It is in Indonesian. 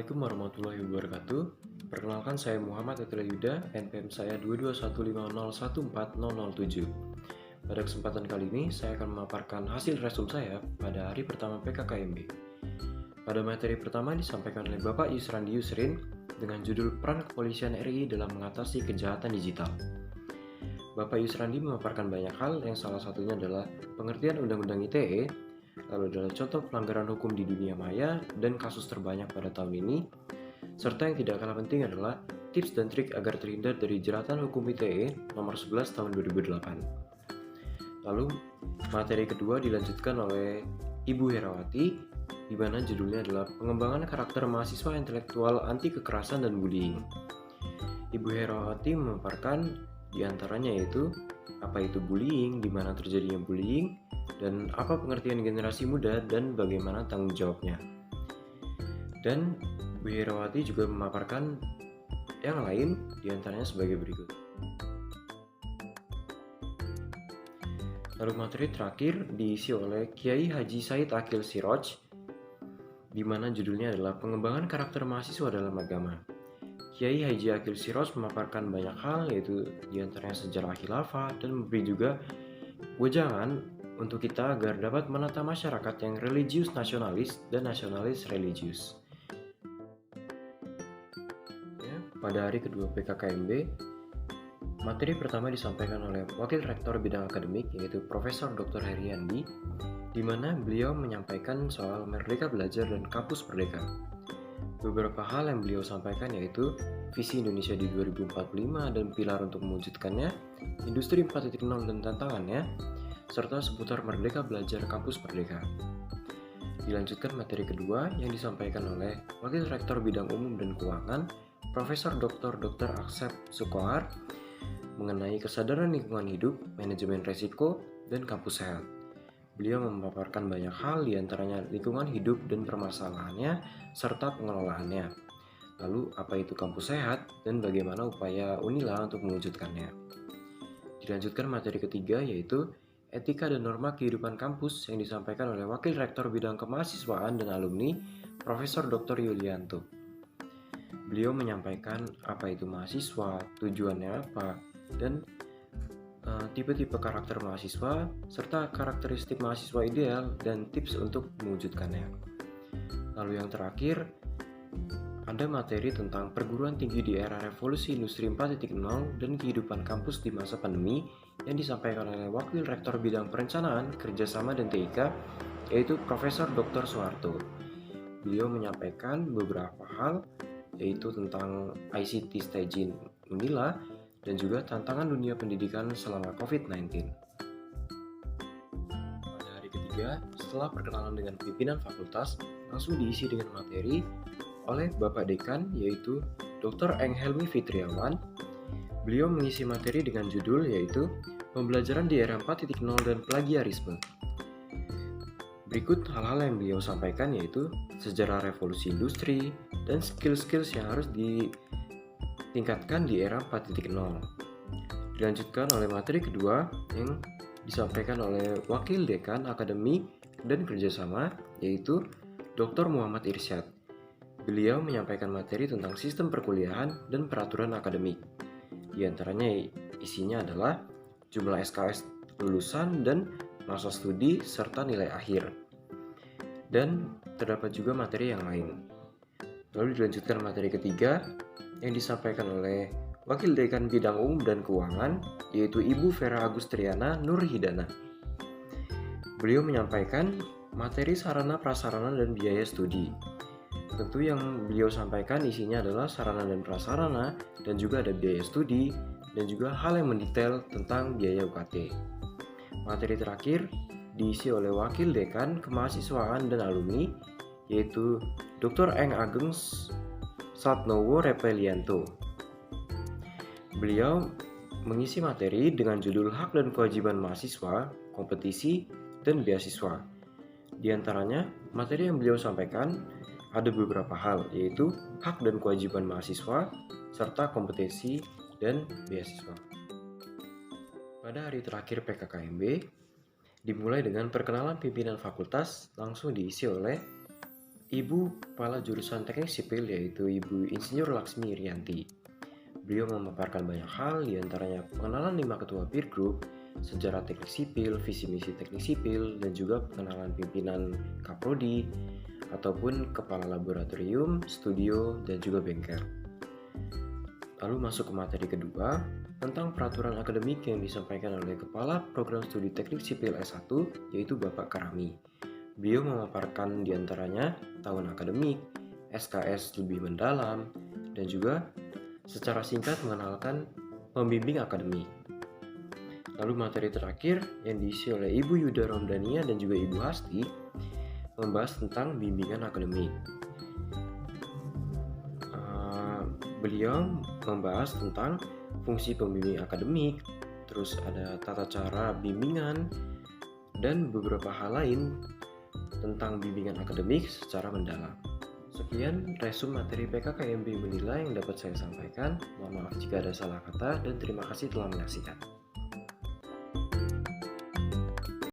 Assalamualaikum warahmatullahi wabarakatuh. Perkenalkan saya Muhammad Atila Yuda, NPM saya 22150140007. Pada kesempatan kali ini, saya akan memaparkan hasil resul saya pada hari pertama PKKMB. Pada materi pertama disampaikan oleh Bapak Yusrandi Yusrin dengan judul Peran Kepolisian RI dalam mengatasi kejahatan digital. Bapak Yusrandi memaparkan banyak hal yang salah satunya adalah pengertian Undang-Undang ITE, lalu adalah contoh pelanggaran hukum di dunia maya dan kasus terbanyak pada tahun ini, serta yang tidak kalah penting adalah tips dan trik agar terhindar dari jeratan hukum ITE nomor 11 tahun 2008. Lalu, materi kedua dilanjutkan oleh Ibu Herawati, di mana judulnya adalah Pengembangan Karakter Mahasiswa Intelektual Anti Kekerasan dan Bullying. Ibu Herawati memaparkan di antaranya yaitu apa itu bullying, di mana terjadinya bullying, dan apa pengertian generasi muda dan bagaimana tanggung jawabnya. Dan Bu Herawati juga memaparkan yang lain diantaranya sebagai berikut. Lalu materi terakhir diisi oleh Kiai Haji Said Akil Siroj, di mana judulnya adalah Pengembangan Karakter Mahasiswa dalam Agama. Kiai Haji Akil Siroj memaparkan banyak hal, yaitu diantaranya sejarah khilafah dan memberi juga wejangan untuk kita agar dapat menata masyarakat yang religius nasionalis dan nasionalis religius. Pada hari kedua PKKMB, materi pertama disampaikan oleh Wakil Rektor Bidang Akademik yaitu Profesor Dr. Heriandi, di mana beliau menyampaikan soal Merdeka Belajar dan Kampus Merdeka. Beberapa hal yang beliau sampaikan yaitu visi Indonesia di 2045 dan pilar untuk mewujudkannya, industri 4.0 dan tantangannya, serta seputar Merdeka Belajar Kampus Merdeka. Dilanjutkan materi kedua yang disampaikan oleh Wakil Rektor Bidang Umum dan Keuangan, Profesor Dr. Aksep Sukohar, mengenai kesadaran lingkungan hidup, manajemen resiko, dan kampus sehat. Beliau memaparkan banyak hal diantaranya lingkungan hidup dan permasalahannya, serta pengelolaannya. Lalu apa itu kampus sehat dan bagaimana upaya Unila untuk mewujudkannya. Dilanjutkan materi ketiga yaitu Etika dan Norma Kehidupan Kampus yang disampaikan oleh Wakil Rektor Bidang Kemahasiswaan dan Alumni, Profesor Dr. Yulianto. Beliau menyampaikan apa itu mahasiswa, tujuannya apa, dan tipe-tipe karakter mahasiswa, serta karakteristik mahasiswa ideal dan tips untuk mewujudkannya. Lalu yang terakhir, ada materi tentang perguruan tinggi di era revolusi industri 4.0 dan kehidupan kampus di masa pandemi yang disampaikan oleh Wakil Rektor Bidang Perencanaan, Kerjasama dan TIK, yaitu Profesor Dr. Soeharto. Beliau menyampaikan beberapa hal, yaitu tentang ICT Staging Unila dan juga tantangan dunia pendidikan selama COVID-19. Pada hari ketiga, setelah perkenalan dengan pimpinan fakultas, langsung diisi dengan materi oleh Bapak Dekan yaitu Dr. Eng Helmi Fitriawan. Beliau mengisi materi dengan judul yaitu Pembelajaran di Era 4.0 dan Plagiarisme. Berikut hal-hal yang beliau sampaikan yaitu sejarah revolusi industri dan skill-skills yang harus ditingkatkan di era 4.0. Dilanjutkan oleh materi kedua yang disampaikan oleh Wakil Dekan Akademik dan Kerjasama yaitu Dr. Muhammad Irsyad. Beliau menyampaikan materi tentang sistem perkuliahan dan peraturan akademik. Di antaranya isinya adalah jumlah SKS lulusan dan masa studi serta nilai akhir. Dan terdapat juga materi yang lain. Lalu dilanjutkan materi ketiga yang disampaikan oleh Wakil Dekan Bidang Umum dan Keuangan yaitu Ibu Vera Agustriana Nur Hidana. Beliau menyampaikan materi sarana prasarana dan biaya studi. Tentu yang beliau sampaikan isinya adalah sarana dan prasarana dan juga ada biaya studi dan juga hal yang mendetail tentang biaya UKT. Materi terakhir diisi oleh Wakil Dekan Kemahasiswaan dan Alumni yaitu Dr. Eng Ageng Satnowo Repelianto. Beliau mengisi materi dengan judul Hak dan Kewajiban Mahasiswa, Kompetisi, dan Beasiswa. Di antaranya, materi yang beliau sampaikan ada beberapa hal, yaitu hak dan kewajiban mahasiswa, serta kompetisi dan beasiswa. Pada hari terakhir PKKMB, dimulai dengan perkenalan pimpinan fakultas langsung diisi oleh Ibu Kepala Jurusan Teknik Sipil yaitu Ibu Insinyur Laksmi Irianti. Beliau memaparkan banyak hal, diantaranya pengenalan 5 ketua peer group, sejarah teknik sipil, visi misi teknik sipil, dan juga pengenalan pimpinan kaprodi, ataupun kepala laboratorium, studio, dan juga bengkel. Lalu masuk ke materi kedua, tentang peraturan akademik yang disampaikan oleh Kepala Program Studi Teknik Sipil S1, yaitu Bapak Karami. Beliau memaparkan diantaranya tahun akademik, SKS lebih mendalam, dan juga secara singkat mengenalkan pembimbing akademik. Lalu materi terakhir yang diisi oleh Ibu Yuda Romdania dan juga Ibu Hasti membahas tentang bimbingan akademik. Beliau membahas tentang fungsi pembimbing akademik, terus ada tata cara bimbingan, dan beberapa hal lain tentang bimbingan akademik secara mendalam. Sekian resume materi PKKMB menilai yang dapat saya sampaikan. Mohon maaf jika ada salah kata dan terima kasih telah menyaksikan.